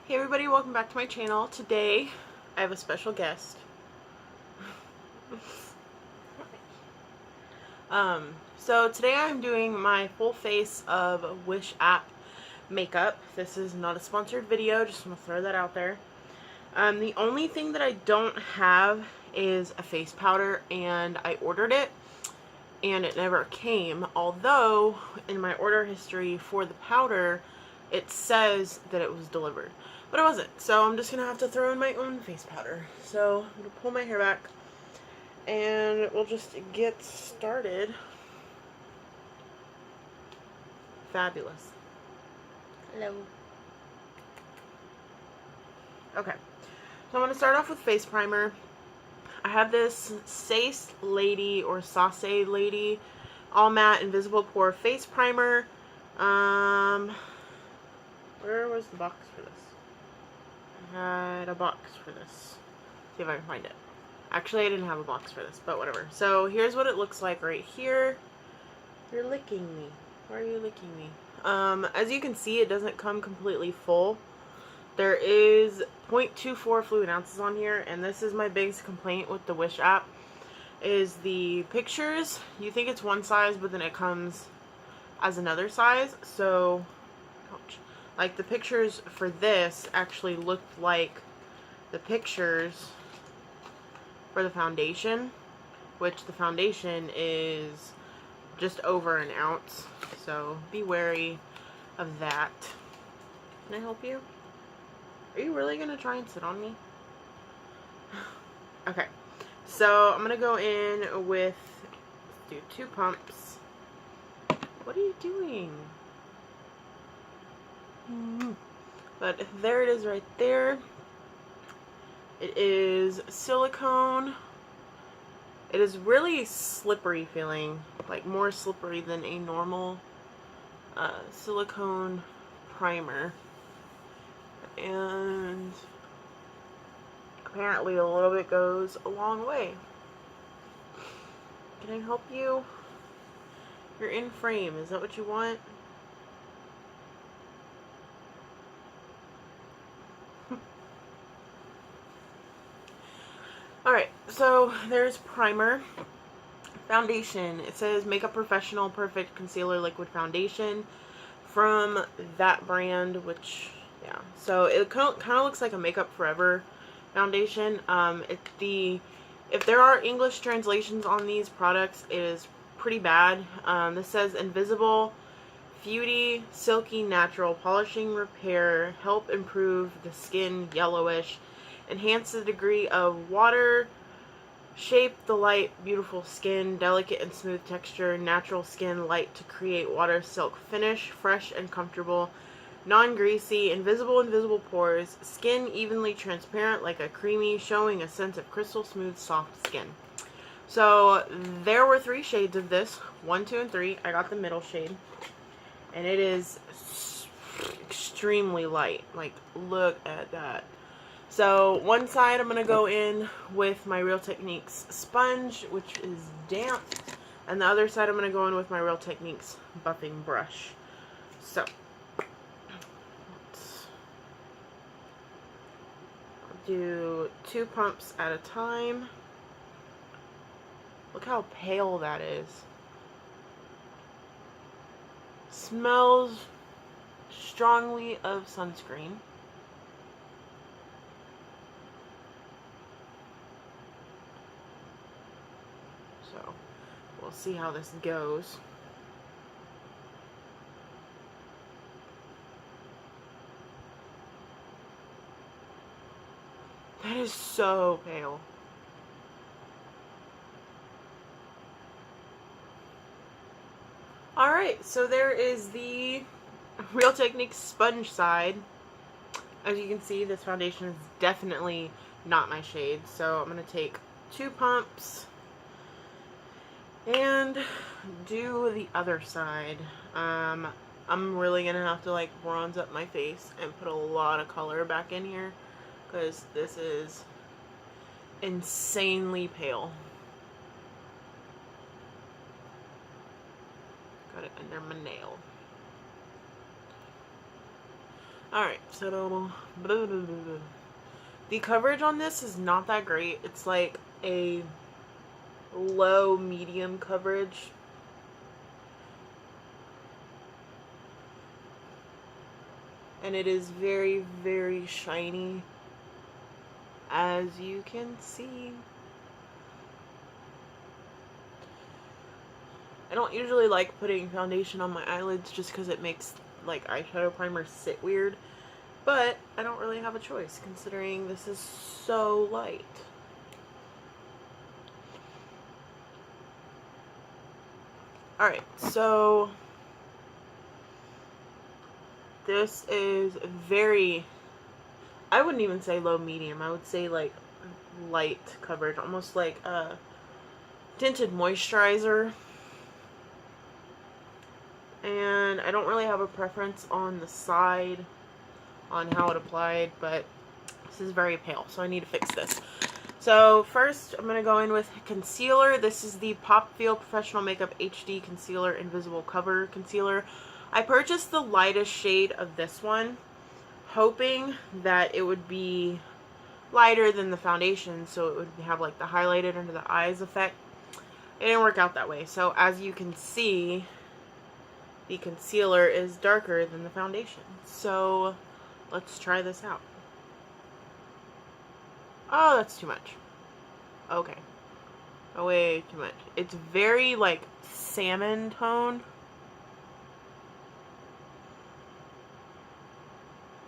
Hey everybody, welcome back to my channel. Today I have a special guest. So today I'm doing my full face of Wish app makeup. This is not a sponsored video, just want to throw that out there. The only thing that I don't have is a face powder, and I ordered it and it never came, although in my order history for the powder it says that it was delivered, but it wasn't. So I'm just gonna have to throw in my own face powder. So I'm gonna pull my hair back and we'll just get started. Fabulous. Hello. Okay, so I'm gonna start off with face primer. I have this Sace Lady or Sauce Lady All Matte Invisible Pore Face Primer. Where was the box for this? I had a box for this. See if I can find it. Actually, I didn't have a box for this, but whatever. So here's what it looks like right here. You're licking me. Why are you licking me? As you can see, it doesn't come completely full. There is 0.24 fluid ounces on here, and this is my biggest complaint with the Wish app, is the pictures. You think it's one size, but then it comes as another size. So, ouch. Like, the pictures for this actually looked like the pictures for the foundation, which the foundation is just over an ounce. So, be wary of that. Can I help you? Are you really going to try and sit on me? Okay. So, I'm going to go in with, let's do 2 pumps. What are you doing? But there it is right there. It is silicone. It is really slippery feeling, like more slippery than a normal silicone primer. And apparently a little bit goes a long way. Can I help you? You're in frame. Is that what you want? Alright, so there's primer. Foundation. It says Makeup Professional Perfect Concealer Liquid Foundation from that brand, which, yeah. So it kind of looks like a Makeup Forever foundation. If there are English translations on these products, it is pretty bad. This says Invisible, Beauty, Silky, Natural, Polishing, Repair, Help Improve the Skin Yellowish, Enhance the degree of water, Shape the light, beautiful skin, delicate and smooth texture, natural skin, light to create water silk finish, fresh and comfortable, non-greasy, invisible pores, skin evenly transparent like a creamy, showing a sense of crystal smooth, soft skin. So there were 3 shades of this, 1, 2, and 3. I got the middle shade, and it is extremely light. Like, look at that. So one side I'm going to go in with my Real Techniques sponge, which is damp, and the other side I'm going to go in with my Real Techniques buffing brush. So I'll do 2 pumps at a time. Look how pale that is. Smells strongly of sunscreen. So we'll see how this goes. That is so pale. Alright, so there is the Real Techniques sponge side. As you can see, this foundation is definitely not my shade. So I'm going to take 2 pumps and do the other side. I'm really going to have to like bronze up my face and put a lot of color back in here, because this is insanely pale. Got it under my nail. Alright, so the coverage on this is not that great. It's like a low medium coverage. And it is very, very shiny, as you can see. I don't usually like putting foundation on my eyelids just because it makes like eyeshadow primer sit weird, but I don't really have a choice considering this is so light. Alright, so this is very, I wouldn't even say low medium, I would say like light coverage, almost like a tinted moisturizer. And I don't really have a preference on the side on how it applied, but this is very pale, so I need to fix this. So first I'm going to go in with concealer. This is the Pop Feel Professional Makeup HD Concealer Invisible Cover Concealer. I purchased the lightest shade of this one, hoping that it would be lighter than the foundation, so it would have like the highlighted under the eyes effect. It didn't work out that way. So as you can see, the concealer is darker than the foundation. So let's try this out. Oh, that's too much. Okay. Oh, way too much. It's very like salmon tone.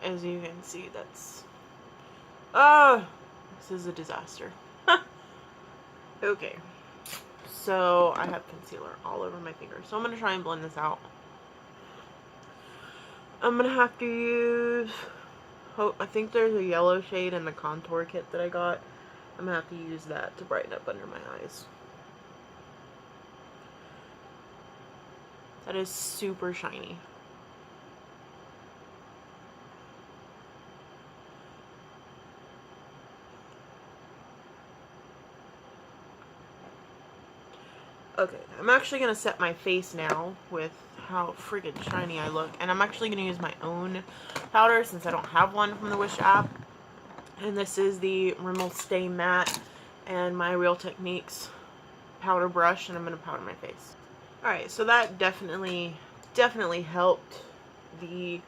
As you can see, that's... Oh, this is a disaster. Okay. So I have concealer all over my finger. So I'm going to try and blend this out. I'm going to have to use... Oh, I think there's a yellow shade in the contour kit that I got. I'm going to have to use that to brighten up under my eyes. That is super shiny. Okay, I'm actually going to set my face now with how friggin' shiny I look. And I'm actually going to use my own powder since I don't have one from the Wish app. And this is the Rimmel Stay Matte and my Real Techniques powder brush. And I'm going to powder my face. Alright, so that definitely helped the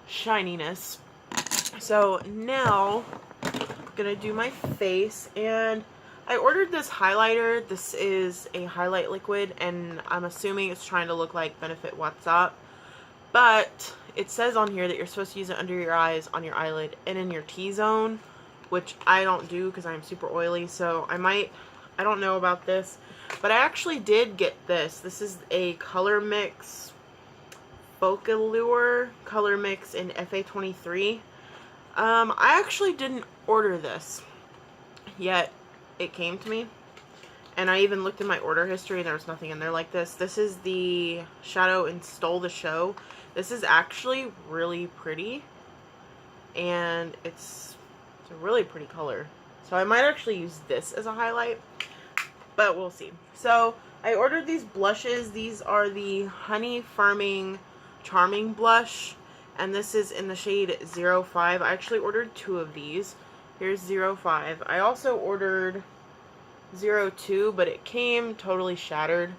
shininess. So now I'm going to do my face, and I ordered this highlighter. This is a highlight liquid, and I'm assuming it's trying to look like Benefit What's Up. But it says on here that you're supposed to use it under your eyes, on your eyelid, and in your T-zone, which I don't do because I'm super oily. So I don't know about this, but I actually did get this. This is a Color Mix Focallure Color Mix in FA23. I actually didn't order this, yet it came to me. And I even looked in my order history and there was nothing in there like this. This is the Shadow in Stole the Show. This is actually really pretty. And it's a really pretty color. So I might actually use this as a highlight. But we'll see. So I ordered these blushes. These are the Honey Farming Charming Blush. And this is in the shade 05. I actually ordered 2 of these. Here's 05. I also ordered 02, but it came totally shattered,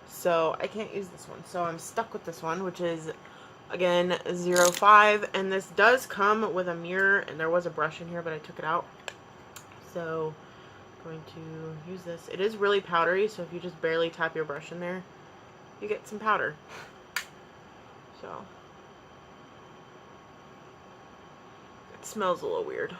so I can't use this one. So I'm stuck with this one, which is, again, 05. And this does come with a mirror, and there was a brush in here, but I took it out. So I'm going to use this. It is really powdery, so if you just barely tap your brush in there, you get some powder. So it smells a little weird.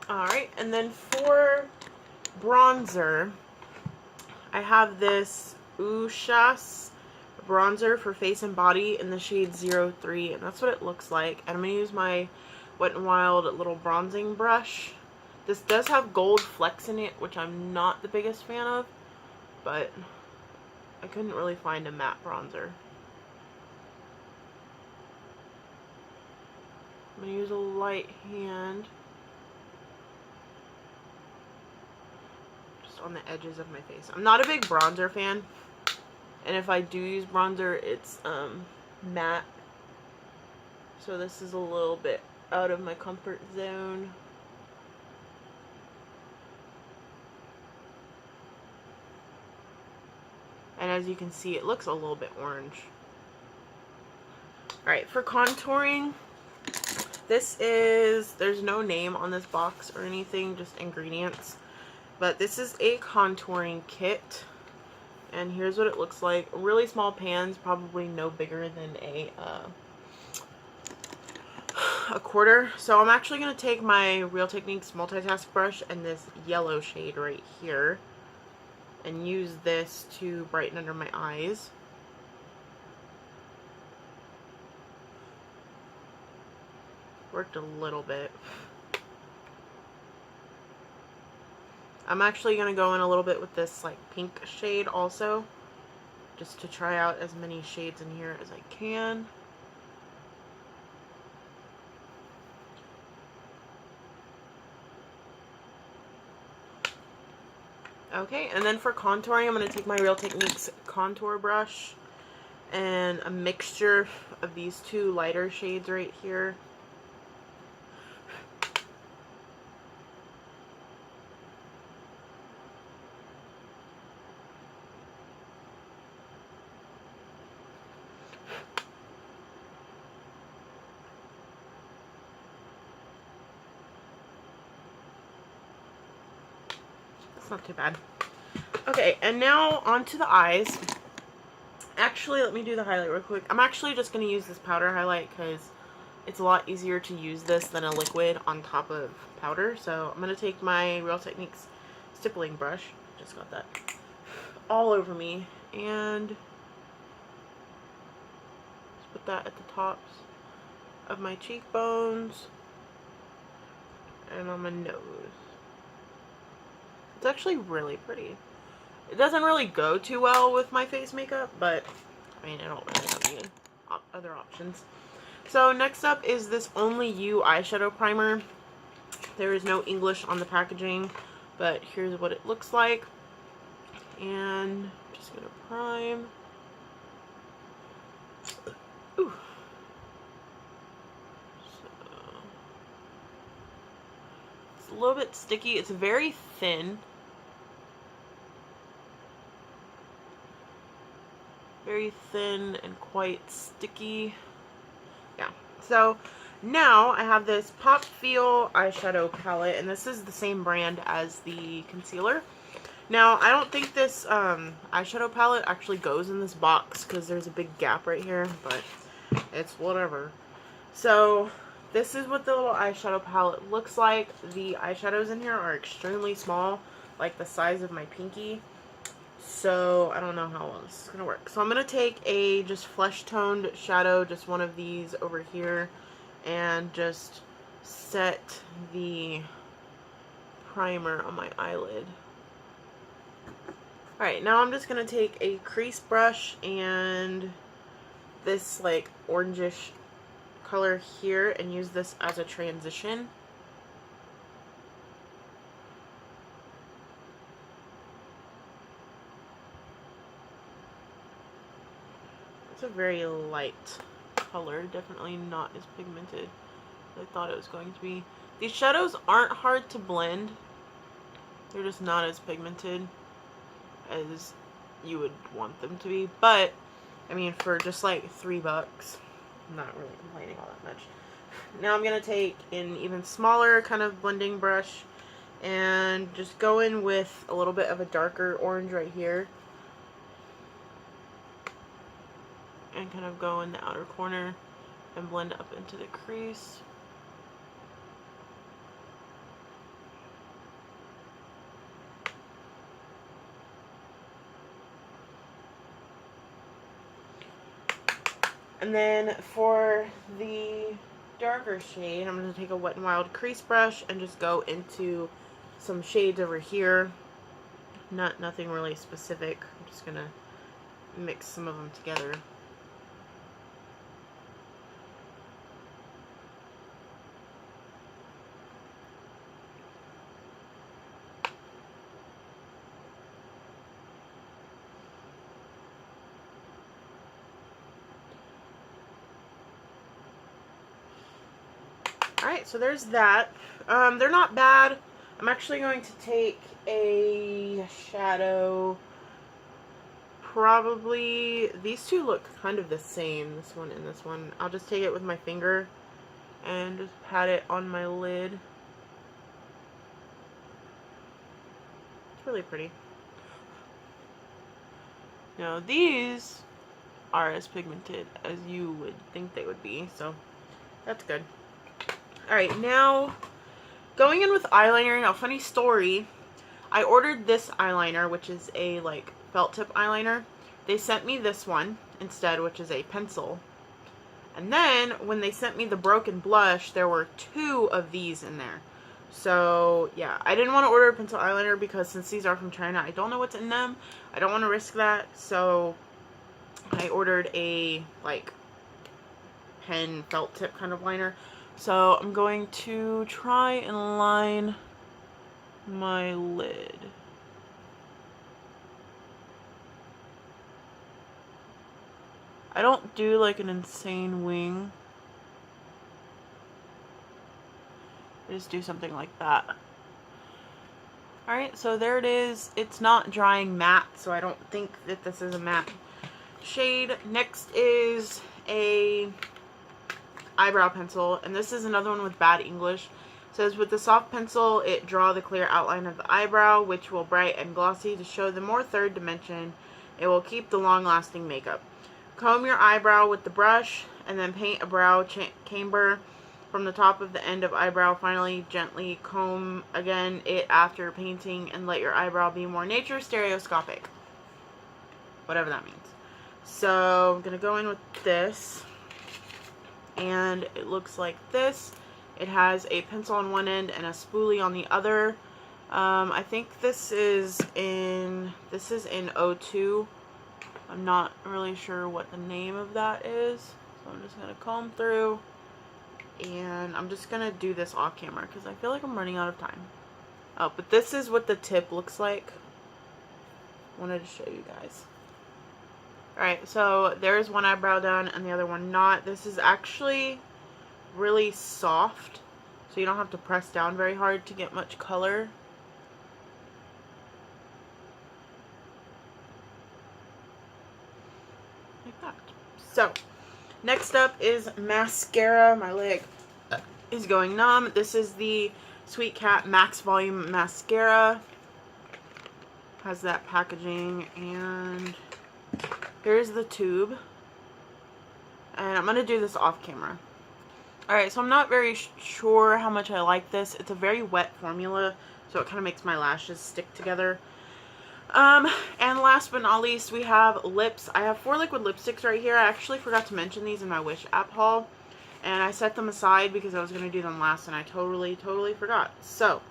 Alright, and then for bronzer, I have this Ushas bronzer for face and body in the shade 03, and that's what it looks like. And I'm going to use my Wet n Wild little bronzing brush. This does have gold flecks in it, which I'm not the biggest fan of, but I couldn't really find a matte bronzer. I'm going to use a light hand. Just on the edges of my face. I'm not a big bronzer fan. And if I do use bronzer, it's matte. So this is a little bit out of my comfort zone. And as you can see, it looks a little bit orange. Alright, for contouring, this is, there's no name on this box or anything, just ingredients. But this is a contouring kit. And here's what it looks like. Really small pans, probably no bigger than a quarter. So I'm actually going to take my Real Techniques multitask brush and this yellow shade right here and use this to brighten under my eyes. Worked a little bit. I'm actually going to go in a little bit with this like pink shade also, just to try out as many shades in here as I can. Okay, and then for contouring, I'm going to take my Real Techniques contour brush and a mixture of these two lighter shades right here. It's not too bad. Okay, and now onto the eyes. Actually, let me do the highlight real quick. I'm actually just going to use this powder highlight because it's a lot easier to use this than a liquid on top of powder. So I'm going to take my Real Techniques stippling brush, just got that all over me, and just put that at the tops of my cheekbones and on my nose. It's actually really pretty. It doesn't really go too well with my face makeup, but I mean, I don't really have any other options. So next up is this Only You eyeshadow primer. There is no English on the packaging, but here's what it looks like. And I'm just gonna prime. Ooh. So it's a little bit sticky. It's very thin. Very thin and quite sticky. Yeah. So now I have this Pop Feel eyeshadow palette, and this is the same brand as the concealer. Now, I don't think this eyeshadow palette actually goes in this box because there's a big gap right here, but it's whatever. So this is what the little eyeshadow palette looks like. The eyeshadows in here are extremely small, like the size of my pinky. So I don't know how well this is going to work. So I'm going to take a just flesh toned shadow, just one of these over here, and just set the primer on my eyelid. Alright, now I'm just going to take a crease brush and this like orangish color here and use this as a transition. It's a very light color, definitely not as pigmented as I thought it was going to be. These shadows aren't hard to blend. They're just not as pigmented as you would want them to be. But, I mean, for just like $3, I'm not really complaining all that much. Now I'm going to take an even smaller kind of blending brush and just go in with a little bit of a darker orange right here. And kind of go in the outer corner and blend up into the crease. And then for the darker shade, I'm going to take a Wet n Wild crease brush and just go into some shades over here. Nothing really specific. I'm just going to mix some of them together. Alright, so there's that. They're not bad. I'm actually going to take a shadow. Probably, these two look kind of the same, this one and this one. I'll just take it with my finger and just pat it on my lid. It's really pretty. Now these are as pigmented as you would think they would be, so that's good. Alright, now going in with eyeliner. Now, funny story, I ordered this eyeliner, which is a like felt tip eyeliner. They sent me this one instead, which is a pencil. And then when they sent me the broken blush, there were 2 of these in there. So yeah, I didn't want to order a pencil eyeliner because since these are from China, I don't know what's in them. I don't want to risk that, so I ordered a like pen felt tip kind of liner. So I'm going to try and line my lid. I don't do like an insane wing. I just do something like that. Alright, so there it is. It's not drying matte, so I don't think that this is a matte shade. Next is a eyebrow pencil, and this is another one with bad English. It says, with the soft pencil, it draw the clear outline of the eyebrow, which will bright and glossy to show the more third dimension. It will keep the long-lasting makeup. Comb your eyebrow with the brush, and then paint a brow camber from the top of the end of eyebrow. Finally, gently comb again it after painting, and let your eyebrow be more nature stereoscopic. Whatever that means. So I'm going to go in with this, and it looks like this. It has a pencil on one end and a spoolie on the other. I think this is in 02. I'm not really sure what the name of that is. So I'm just going to comb through, and I'm just going to do this off camera because I feel like I'm running out of time. Oh, but this is what the tip looks like. I wanted to show you guys. Alright, so there's one eyebrow done and the other one not. This is actually really soft, so you don't have to press down very hard to get much color. Like that. So, next up is mascara. My leg is going numb. This is the Sweet Cat Max Volume Mascara. Has that packaging, and here's the tube. And I'm going to do this off camera. Alright, so I'm not very sure how much I like this. It's a very wet formula, so it kind of makes my lashes stick together. And last but not least, we have lips. I have 4 liquid lipsticks right here. I actually forgot to mention these in my Wish app haul. And I set them aside because I was going to do them last, and I totally forgot. So,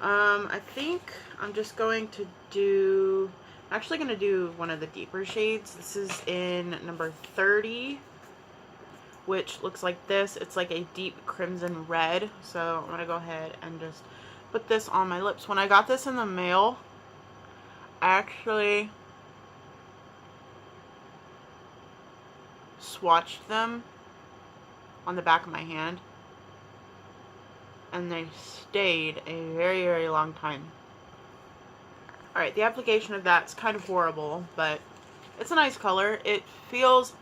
I think I'm just going to do... I'm actually going to do one of the deeper shades. This is in number 30, which looks like this. It's like a deep crimson red. So I'm going to go ahead and just put this on my lips. When I got this in the mail, I actually swatched them on the back of my hand, and they stayed a very long time. Alright, the application of that's kind of horrible, but it's a nice color. It feels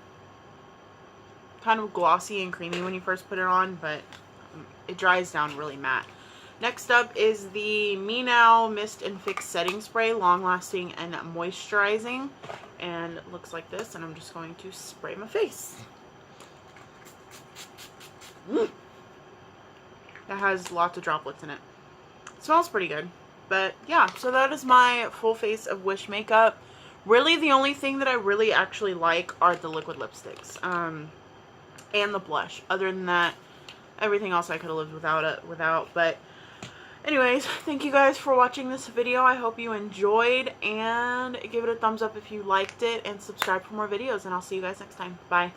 kind of glossy and creamy when you first put it on, but it dries down really matte. Next up is the Me Now Mist and Fix Setting Spray, long lasting and moisturizing, and it looks like this, and I'm just going to spray my face. That has lots of droplets in it. It smells pretty good. But yeah, so that is my full face of Wish makeup. Really, the only thing that I really actually like are the liquid lipsticks, and the blush. Other than that, everything else I could have lived without. But anyways, thank you guys for watching this video. I hope you enjoyed, and give it a thumbs up if you liked it, and subscribe for more videos, and I'll see you guys next time. Bye.